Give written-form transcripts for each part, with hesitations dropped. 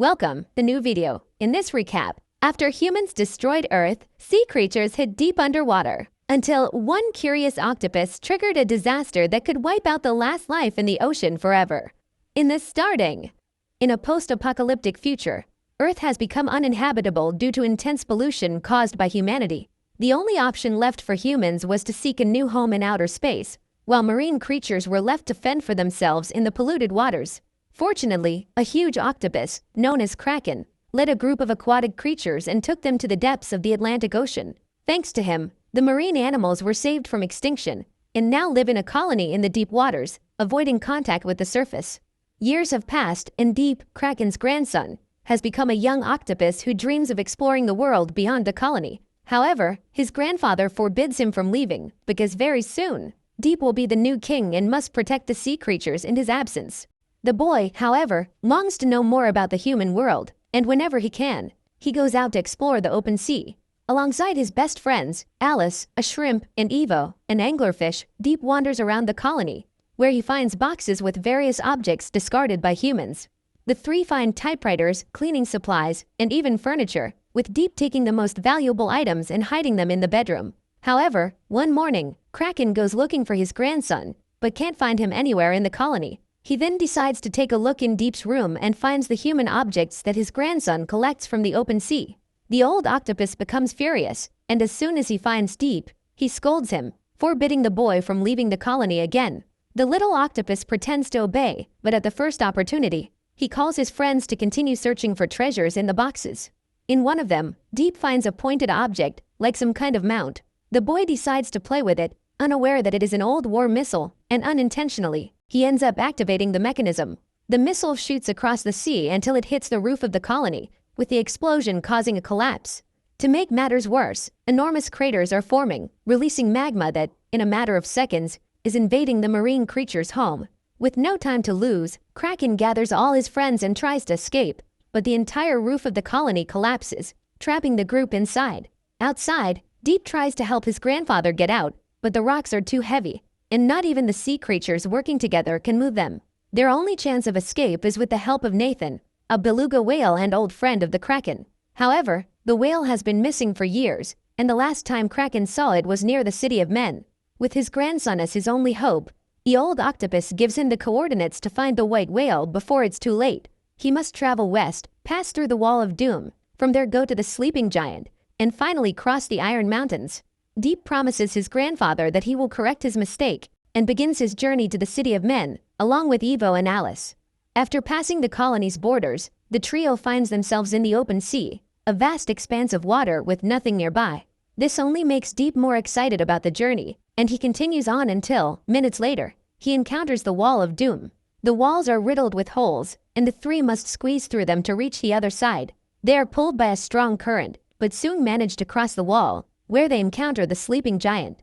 Welcome, the new video. In this recap, after humans destroyed Earth, sea creatures hid deep underwater until one curious octopus triggered a disaster that could wipe out the last life in the ocean forever. In a post-apocalyptic future, Earth has become uninhabitable due to intense pollution caused by humanity. The only option left for humans was to seek a new home in outer space, while marine creatures were left to fend for themselves in the polluted waters. Fortunately, a huge octopus, known as Kraken, led a group of aquatic creatures and took them to the depths of the Atlantic Ocean. Thanks to him, the marine animals were saved from extinction and now live in a colony in the deep waters, avoiding contact with the surface. Years have passed, and Kraken's grandson has become a young octopus who dreams of exploring the world beyond the colony. However, his grandfather forbids him from leaving because very soon, Deep will be the new king and must protect the sea creatures in his absence. The boy, however, longs to know more about the human world, and whenever he can, he goes out to explore the open sea. Alongside his best friends, Alice, a shrimp, and Evo, an anglerfish, Deep wanders around the colony, where he finds boxes with various objects discarded by humans. The three find typewriters, cleaning supplies, and even furniture, with Deep taking the most valuable items and hiding them in the bedroom. However, one morning, Kraken goes looking for his grandson, but can't find him anywhere in the colony. He then decides to take a look in Deep's room and finds the human objects that his grandson collects from the open sea. The old octopus becomes furious, and as soon as he finds Deep, he scolds him, forbidding the boy from leaving the colony again. The little octopus pretends to obey, but at the first opportunity, he calls his friends to continue searching for treasures in the boxes. In one of them, Deep finds a pointed object, like some kind of mount. The boy decides to play with it, unaware that it is an old war missile, and unintentionally, he ends up activating the mechanism. The missile shoots across the sea until it hits the roof of the colony, with the explosion causing a collapse. To make matters worse, enormous craters are forming, releasing magma that, in a matter of seconds, is invading the marine creature's home. With no time to lose, Kraken gathers all his friends and tries to escape, but the entire roof of the colony collapses, trapping the group inside. Outside, Deep tries to help his grandfather get out, but the rocks are too heavy, and not even the sea creatures working together can move them. Their only chance of escape is with the help of Nathan, a beluga whale and old friend of the Kraken. However, the whale has been missing for years, and the last time Kraken saw it was near the City of Men. With his grandson as his only hope, the old octopus gives him the coordinates to find the white whale before it's too late. He must travel west, pass through the Wall of Doom, from there go to the Sleeping Giant, and finally cross the Iron Mountains. Deep promises his grandfather that he will correct his mistake and begins his journey to the City of Men, along with Evo and Alice. After passing the colony's borders, the trio finds themselves in the open sea, a vast expanse of water with nothing nearby. This only makes Deep more excited about the journey, and he continues on until, minutes later, he encounters the Wall of Doom. The walls are riddled with holes, and the three must squeeze through them to reach the other side. They are pulled by a strong current, but soon manage to cross the wall, where they encounter the Sleeping Giant.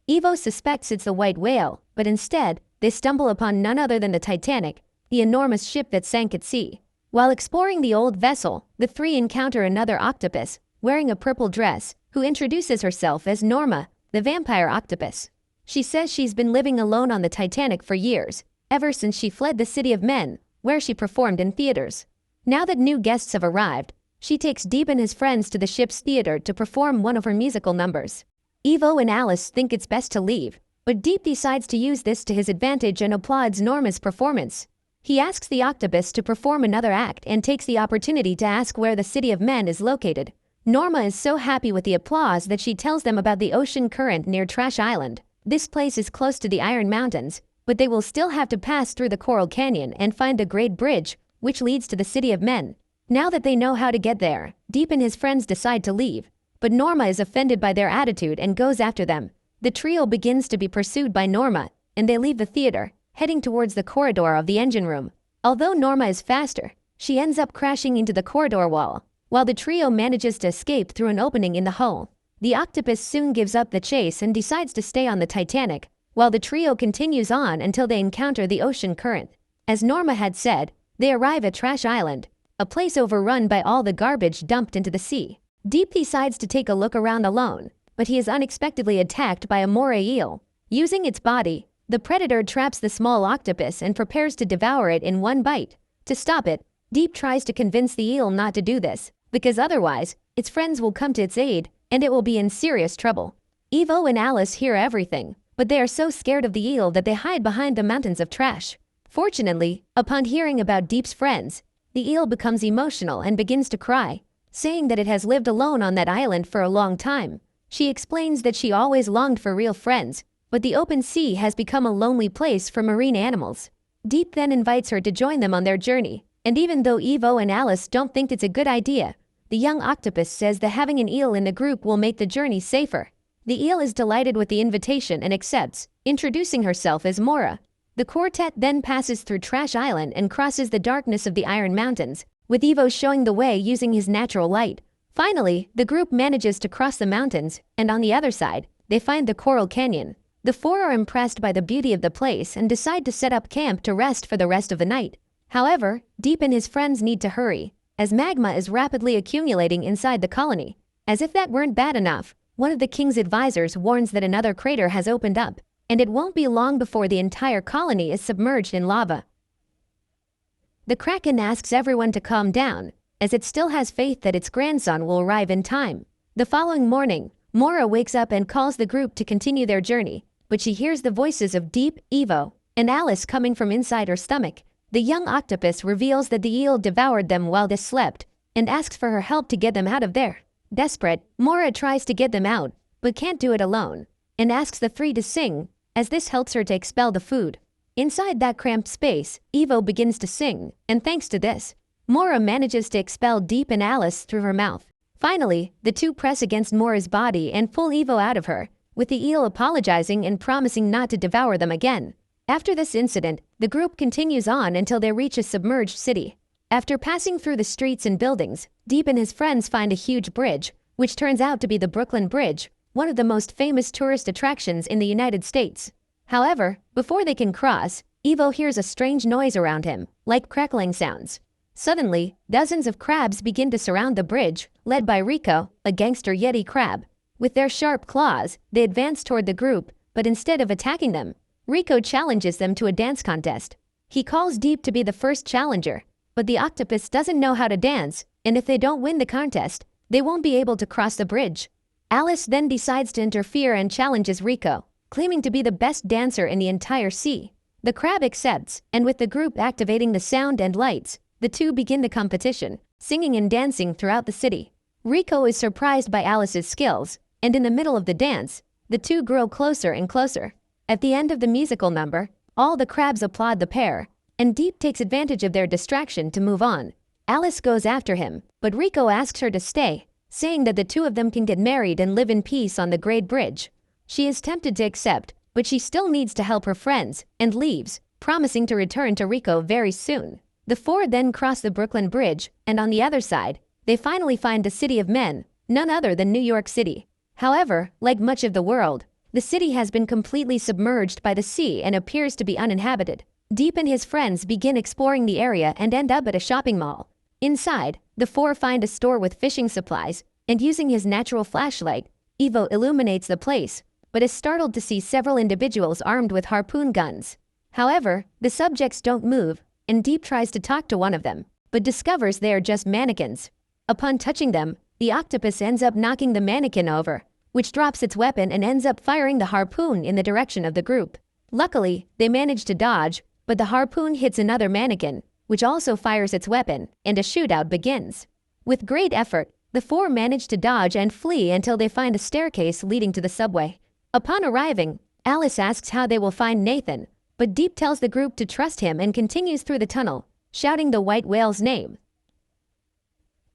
Evo suspects it's the white whale, but instead, they stumble upon none other than the Titanic, the enormous ship that sank at sea. While exploring the old vessel, the three encounter another octopus, wearing a purple dress, who introduces herself as Norma, the vampire octopus. She says she's been living alone on the Titanic for years, ever since she fled the City of Men, where she performed in theaters. Now that new guests have arrived, she takes Deep and his friends to the ship's theater to perform one of her musical numbers. Evo and Alice think it's best to leave, but Deep decides to use this to his advantage and applauds Norma's performance. He asks the octopus to perform another act and takes the opportunity to ask where the City of Men is located. Norma is so happy with the applause that she tells them about the ocean current near Trash Island. This place is close to the Iron Mountains, but they will still have to pass through the Coral Canyon and find the Great Bridge, which leads to the City of Men. Now that they know how to get there, Deep and his friends decide to leave, but Norma is offended by their attitude and goes after them. The trio begins to be pursued by Norma, and they leave the theater, heading towards the corridor of the engine room. Although Norma is faster, she ends up crashing into the corridor wall, while the trio manages to escape through an opening in the hull. The octopus soon gives up the chase and decides to stay on the Titanic, while the trio continues on until they encounter the ocean current. As Norma had said, they arrive at Trash Island, a place overrun by all the garbage dumped into the sea. Deep decides to take a look around alone, but he is unexpectedly attacked by a moray eel. Using its body, the predator traps the small octopus and prepares to devour it in one bite. To stop it, Deep tries to convince the eel not to do this, because otherwise, its friends will come to its aid, and it will be in serious trouble. Evo and Alice hear everything, but they are so scared of the eel that they hide behind the mountains of trash. Fortunately, upon hearing about Deep's friends, the eel becomes emotional and begins to cry, saying that it has lived alone on that island for a long time. She explains that she always longed for real friends, but the open sea has become a lonely place for marine animals. Deep then invites her to join them on their journey, and even though Evo and Alice don't think it's a good idea, the young octopus says that having an eel in the group will make the journey safer. The eel is delighted with the invitation and accepts, introducing herself as Mora. The quartet then passes through Trash Island and crosses the darkness of the Iron Mountains, with Evo showing the way using his natural light. Finally, the group manages to cross the mountains, and on the other side, they find the Coral Canyon. The four are impressed by the beauty of the place and decide to set up camp to rest for the rest of the night. However, Deep and his friends need to hurry, as magma is rapidly accumulating inside the colony. As if that weren't bad enough, one of the king's advisors warns that another crater has opened up, and it won't be long before the entire colony is submerged in lava. The Kraken asks everyone to calm down, as it still has faith that its grandson will arrive in time. The following morning, Mora wakes up and calls the group to continue their journey, but she hears the voices of Deep, Evo, and Alice coming from inside her stomach. The young octopus reveals that the eel devoured them while they slept, and asks for her help to get them out of there. Desperate, Mora tries to get them out, but can't do it alone, and asks the three to sing, as this helps her to expel the food. Inside that cramped space, Evo begins to sing, and thanks to this, Mora manages to expel Deep and Alice through her mouth. Finally, the two press against Mora's body and pull Evo out of her, with the eel apologizing and promising not to devour them again. After this incident, the group continues on until they reach a submerged city. After passing through the streets and buildings, Deep and his friends find a huge bridge, which turns out to be the Brooklyn Bridge, one of the most famous tourist attractions in the United States. However, before they can cross, Evo hears a strange noise around him, like crackling sounds. Suddenly, dozens of crabs begin to surround the bridge, led by Rico, a gangster Yeti crab. With their sharp claws, they advance toward the group, but instead of attacking them, Rico challenges them to a dance contest. He calls Deep to be the first challenger, but the octopus doesn't know how to dance, and if they don't win the contest, they won't be able to cross the bridge. Alice then decides to interfere and challenges Rico, claiming to be the best dancer in the entire sea. The crab accepts, and with the group activating the sound and lights, the two begin the competition, singing and dancing throughout the city. Rico is surprised by Alice's skills, and in the middle of the dance, the two grow closer and closer. At the end of the musical number, all the crabs applaud the pair, and Deep takes advantage of their distraction to move on. Alice goes after him, but Rico asks her to stay, saying that the two of them can get married and live in peace on the Great Bridge. She is tempted to accept, but she still needs to help her friends, and leaves, promising to return to Rico very soon. The four then cross the Brooklyn Bridge, and on the other side, they finally find the City of Men, none other than New York City. However, like much of the world, the city has been completely submerged by the sea and appears to be uninhabited. Deep and his friends begin exploring the area and end up at a shopping mall. Inside, the four find a store with fishing supplies, and using his natural flashlight, Evo illuminates the place, but is startled to see several individuals armed with harpoon guns. However, the subjects don't move, and Deep tries to talk to one of them, but discovers they are just mannequins. Upon touching them, the octopus ends up knocking the mannequin over, which drops its weapon and ends up firing the harpoon in the direction of the group. Luckily, they manage to dodge, but the harpoon hits another mannequin, which also fires its weapon, and a shootout begins. With great effort, the four manage to dodge and flee until they find a staircase leading to the subway. Upon arriving, Alice asks how they will find Nathan, but Deep tells the group to trust him and continues through the tunnel, shouting the white whale's name.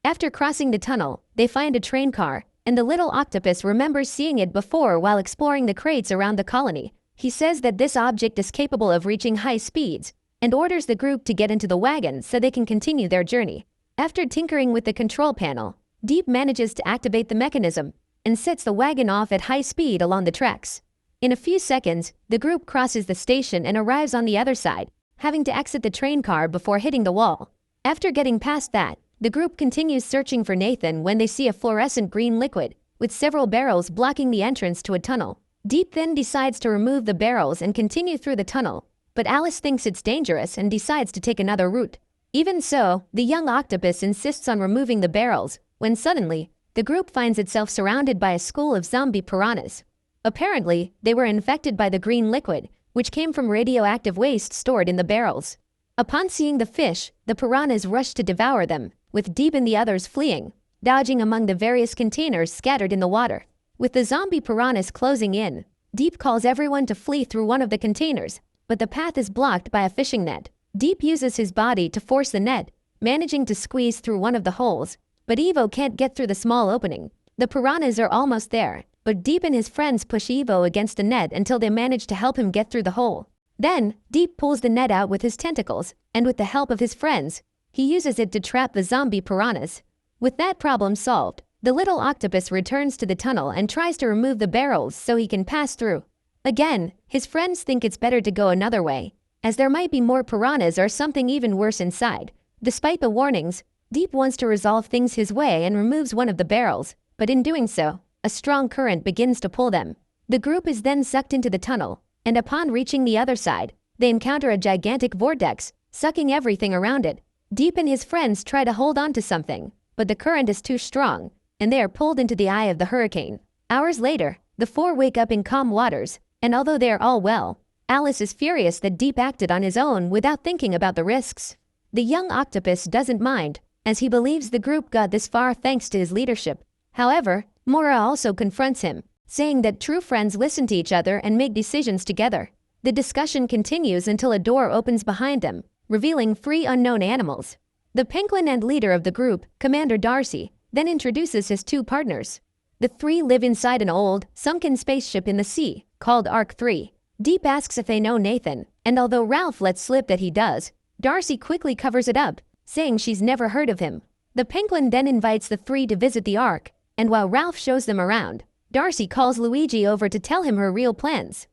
After crossing the tunnel, they find a train car, and the little octopus remembers seeing it before while exploring the crates around the colony. He says that this object is capable of reaching high speeds, and orders the group to get into the wagon so they can continue their journey. After tinkering with the control panel, Deep manages to activate the mechanism, and sets the wagon off at high speed along the tracks. In a few seconds, the group crosses the station and arrives on the other side, having to exit the train car before hitting the wall. After getting past that, the group continues searching for Nathan when they see a fluorescent green liquid, with several barrels blocking the entrance to a tunnel. Deep then decides to remove the barrels and continue through the tunnel, but Alice thinks it's dangerous and decides to take another route. Even so, the young octopus insists on removing the barrels, when suddenly, the group finds itself surrounded by a school of zombie piranhas. Apparently, they were infected by the green liquid, which came from radioactive waste stored in the barrels. Upon seeing the fish, the piranhas rush to devour them, with Deep and the others fleeing, dodging among the various containers scattered in the water. With the zombie piranhas closing in, Deep calls everyone to flee through one of the containers, but the path is blocked by a fishing net. Deep uses his body to force the net, managing to squeeze through one of the holes, but Evo can't get through the small opening. The piranhas are almost there, but Deep and his friends push Evo against the net until they manage to help him get through the hole. Then, Deep pulls the net out with his tentacles, and with the help of his friends, he uses it to trap the zombie piranhas. With that problem solved, the little octopus returns to the tunnel and tries to remove the barrels so he can pass through. Again, his friends think it's better to go another way, as there might be more piranhas or something even worse inside. Despite the warnings, Deep wants to resolve things his way and removes one of the barrels, but in doing so, a strong current begins to pull them. The group is then sucked into the tunnel, and upon reaching the other side, they encounter a gigantic vortex, sucking everything around it. Deep and his friends try to hold on to something, but the current is too strong, and they are pulled into the eye of the hurricane. Hours later, the four wake up in calm waters, and although they are all well, Alice is furious that Deep acted on his own without thinking about the risks. The young octopus doesn't mind, as he believes the group got this far thanks to his leadership. However, Mora also confronts him, saying that true friends listen to each other and make decisions together. The discussion continues until a door opens behind them, revealing three unknown animals. The penguin and leader of the group, Commander Darcy, then introduces his two partners. The three live inside an old, sunken spaceship in the sea, called Ark 3. Deep asks if they know Nathan, and although Ralph lets slip that he does, Darcy quickly covers it up, saying she's never heard of him. The penguin then invites the three to visit the Ark, and while Ralph shows them around, Darcy calls Luigi over to tell him her real plans.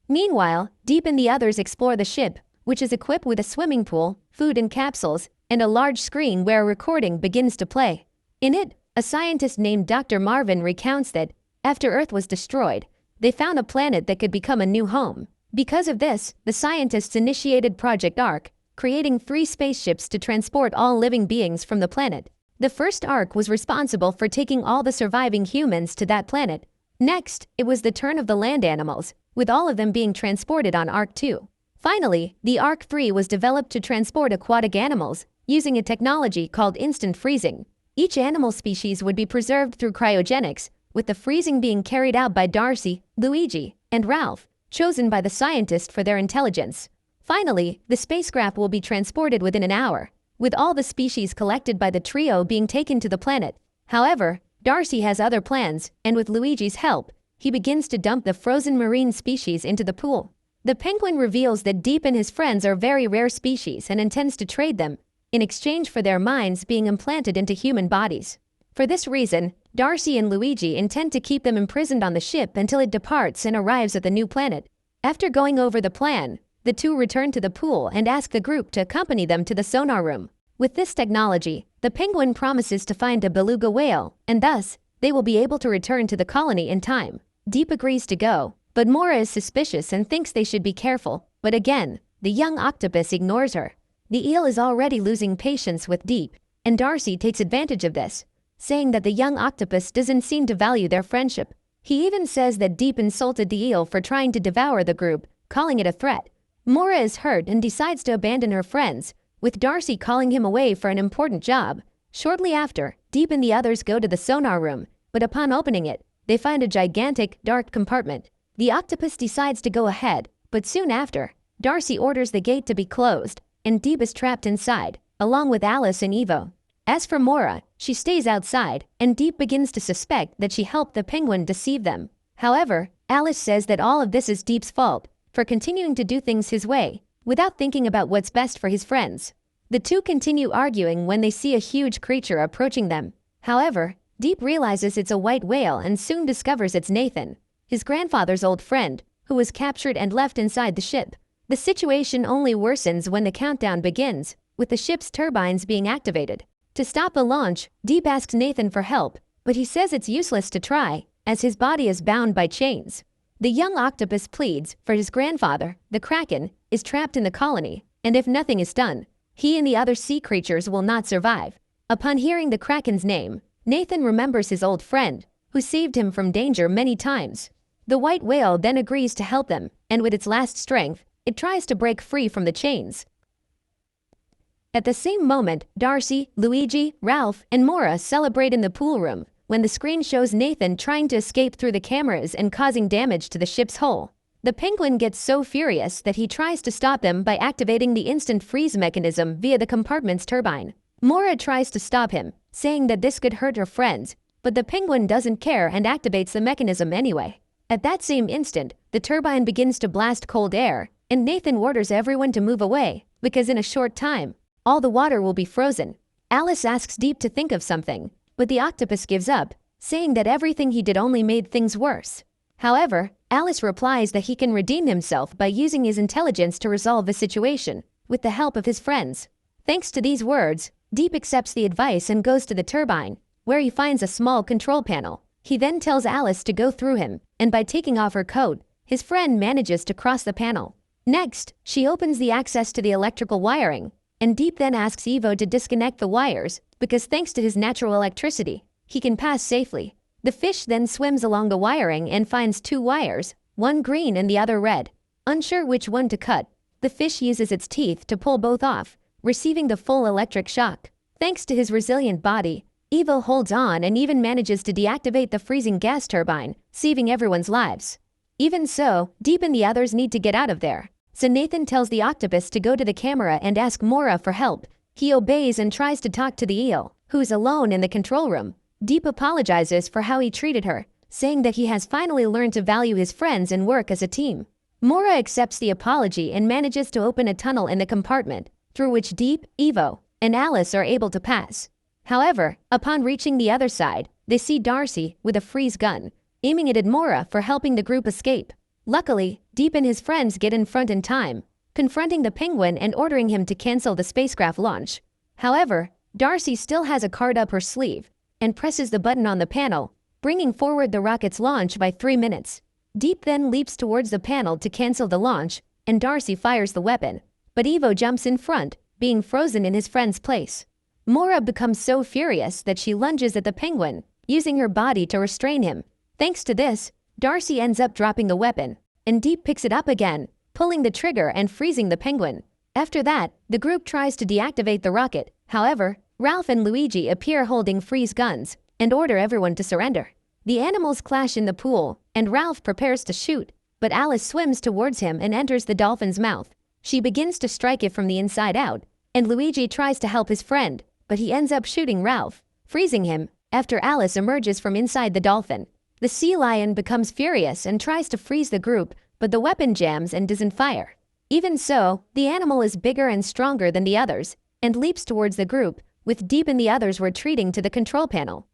Meanwhile, Deep and the others explore the ship, which is equipped with a swimming pool, food and capsules, and a large screen where a recording begins to play. In it, a scientist named Dr. Marvin recounts that, after Earth was destroyed, they found a planet that could become a new home. Because of this, the scientists initiated Project Ark, creating 3 spaceships to transport all living beings from the planet. The first Ark was responsible for taking all the surviving humans to that planet. Next, it was the turn of the land animals, with all of them being transported on Ark 2. Finally, the Ark 3 was developed to transport aquatic animals, using a technology called instant freezing. Each animal species would be preserved through cryogenics, with the freezing being carried out by Darcy, Luigi, and Ralph, chosen by the scientist for their intelligence. Finally, the spacecraft will be transported within an hour, with all the species collected by the trio being taken to the planet. However, Darcy has other plans, and with Luigi's help, he begins to dump the frozen marine species into the pool. The penguin reveals that Deep and his friends are very rare species and intends to trade them, in exchange for their minds being implanted into human bodies. For this reason, Darcy and Luigi intend to keep them imprisoned on the ship until it departs and arrives at the new planet. After going over the plan, the two return to the pool and ask the group to accompany them to the sonar room. With this technology, the penguin promises to find a beluga whale, and thus, they will be able to return to the colony in time. Deep agrees to go, but Mora is suspicious and thinks they should be careful. But again, the young octopus ignores her. The eel is already losing patience with Deep, and Darcy takes advantage of this, saying that the young octopus doesn't seem to value their friendship. He even says that Deep insulted the eel for trying to devour the group, calling it a threat. Mora is hurt and decides to abandon her friends, with Darcy calling him away for an important job. Shortly after, Deep and the others go to the sonar room, but upon opening it, they find a gigantic, dark compartment. The octopus decides to go ahead, but soon after, Darcy orders the gate to be closed, and Deep is trapped inside, along with Alice and Evo. As for Mora, she stays outside, and Deep begins to suspect that she helped the penguin deceive them. However, Alice says that all of this is Deep's fault, for continuing to do things his way, without thinking about what's best for his friends. The two continue arguing when they see a huge creature approaching them. However, Deep realizes it's a white whale and soon discovers it's Nathan, his grandfather's old friend, who was captured and left inside the ship. The situation only worsens when the countdown begins, with the ship's turbines being activated. To stop the launch, Deep asks Nathan for help, but he says it's useless to try, as his body is bound by chains. The young octopus pleads for his grandfather, the Kraken, is trapped in the colony, and if nothing is done, he and the other sea creatures will not survive. Upon hearing the Kraken's name, Nathan remembers his old friend, who saved him from danger many times. The white whale then agrees to help them, and with its last strength, it tries to break free from the chains. At the same moment, Darcy, Luigi, Ralph, and Maura celebrate in the pool room when the screen shows Nathan trying to escape through the cameras and causing damage to the ship's hull. The penguin gets so furious that he tries to stop them by activating the instant freeze mechanism via the compartment's turbine. Maura tries to stop him, saying that this could hurt her friends, but the penguin doesn't care and activates the mechanism anyway. At that same instant, the turbine begins to blast cold air, and Nathan orders everyone to move away, because in a short time, all the water will be frozen. Alice asks Deep to think of something, but the octopus gives up, saying that everything he did only made things worse. However, Alice replies that he can redeem himself by using his intelligence to resolve the situation, with the help of his friends. Thanks to these words, Deep accepts the advice and goes to the turbine, where he finds a small control panel. He then tells Alice to go through him, and by taking off her coat, his friend manages to cross the panel. Next, she opens the access to the electrical wiring, and Deep then asks Evo to disconnect the wires, because thanks to his natural electricity, he can pass safely. The fish then swims along the wiring and finds 2 wires, one green and the other red. Unsure which one to cut, the fish uses its teeth to pull both off, receiving the full electric shock. Thanks to his resilient body, Evo holds on and even manages to deactivate the freezing gas turbine, saving everyone's lives. Even so, Deep and the others need to get out of there. So Nathan tells the octopus to go to the camera and ask Maura for help. He obeys and tries to talk to the eel, who's alone in the control room. Deep apologizes for how he treated her, saying that he has finally learned to value his friends and work as a team. Maura accepts the apology and manages to open a tunnel in the compartment, through which Deep, Evo, and Alice are able to pass. However, upon reaching the other side, they see Darcy with a freeze gun, aiming it at Maura for helping the group escape. Luckily, Deep and his friends get in front in time, confronting the penguin and ordering him to cancel the spacecraft launch. However, Darcy still has a card up her sleeve and presses the button on the panel, bringing forward the rocket's launch by 3 minutes. Deep then leaps towards the panel to cancel the launch, and Darcy fires the weapon, but Evo jumps in front, being frozen in his friend's place. Maura becomes so furious that she lunges at the penguin, using her body to restrain him. Thanks to this, Darcy ends up dropping the weapon, and Deep picks it up again, pulling the trigger and freezing the penguin. After that, the group tries to deactivate the rocket. However, Ralph and Luigi appear holding freeze guns and order everyone to surrender. The animals clash in the pool, and Ralph prepares to shoot, but Alice swims towards him and enters the dolphin's mouth. She begins to strike it from the inside out, and Luigi tries to help his friend, but he ends up shooting Ralph, freezing him, after Alice emerges from inside the dolphin. The sea lion becomes furious and tries to freeze the group, but the weapon jams and doesn't fire. Even so, the animal is bigger and stronger than the others, and leaps towards the group, with Deep and the others retreating to the control panel.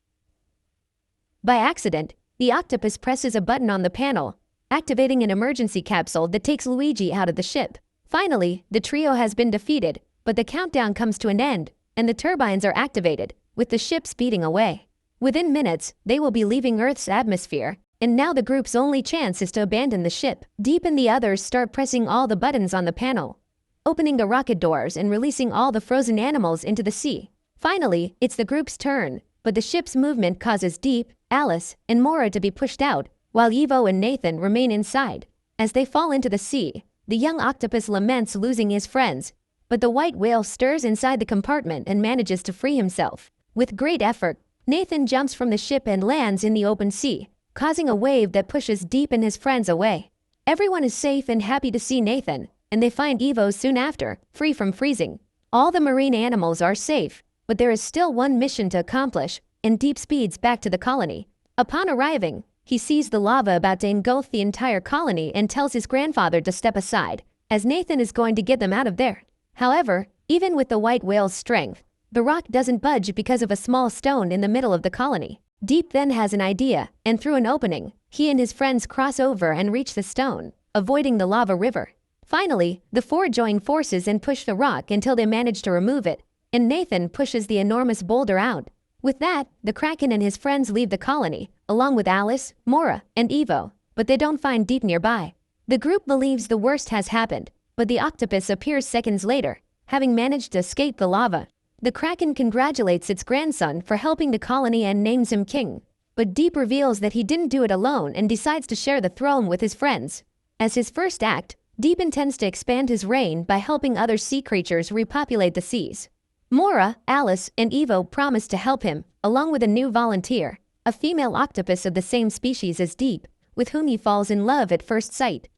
By accident, the octopus presses a button on the panel, activating an emergency capsule that takes Luigi out of the ship. Finally, the trio has been defeated, but the countdown comes to an end, and the turbines are activated, with the ship speeding away. Within minutes, they will be leaving Earth's atmosphere, and now the group's only chance is to abandon the ship. Deep and the others start pressing all the buttons on the panel, opening the rocket doors and releasing all the frozen animals into the sea. Finally, it's the group's turn, but the ship's movement causes Deep, Alice, and Maura to be pushed out, while Evo and Nathan remain inside. As they fall into the sea, the young octopus laments losing his friends, but the white whale stirs inside the compartment and manages to free himself. With great effort, Nathan jumps from the ship and lands in the open sea, causing a wave that pushes Deep and his friends away. Everyone is safe and happy to see Nathan, and they find Evo soon after, free from freezing. All the marine animals are safe, but there is still one mission to accomplish, and Deep speeds back to the colony. Upon arriving, he sees the lava about to engulf the entire colony and tells his grandfather to step aside, as Nathan is going to get them out of there. However, even with the white whale's strength, the rock doesn't budge because of a small stone in the middle of the colony. Deep then has an idea, and through an opening, he and his friends cross over and reach the stone, avoiding the lava river. Finally, the 4 join forces and push the rock until they manage to remove it, and Nathan pushes the enormous boulder out. With that, the Kraken and his friends leave the colony, along with Alice, Maura, and Evo, but they don't find Deep nearby. The group believes the worst has happened, but the octopus appears seconds later, having managed to escape the lava. The Kraken congratulates its grandson for helping the colony and names him king. But Deep reveals that he didn't do it alone and decides to share the throne with his friends. As his first act, Deep intends to expand his reign by helping other sea creatures repopulate the seas. Mora, Alice, and Evo promise to help him, along with a new volunteer, a female octopus of the same species as Deep, with whom he falls in love at first sight.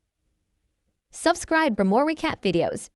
Subscribe for more recap videos.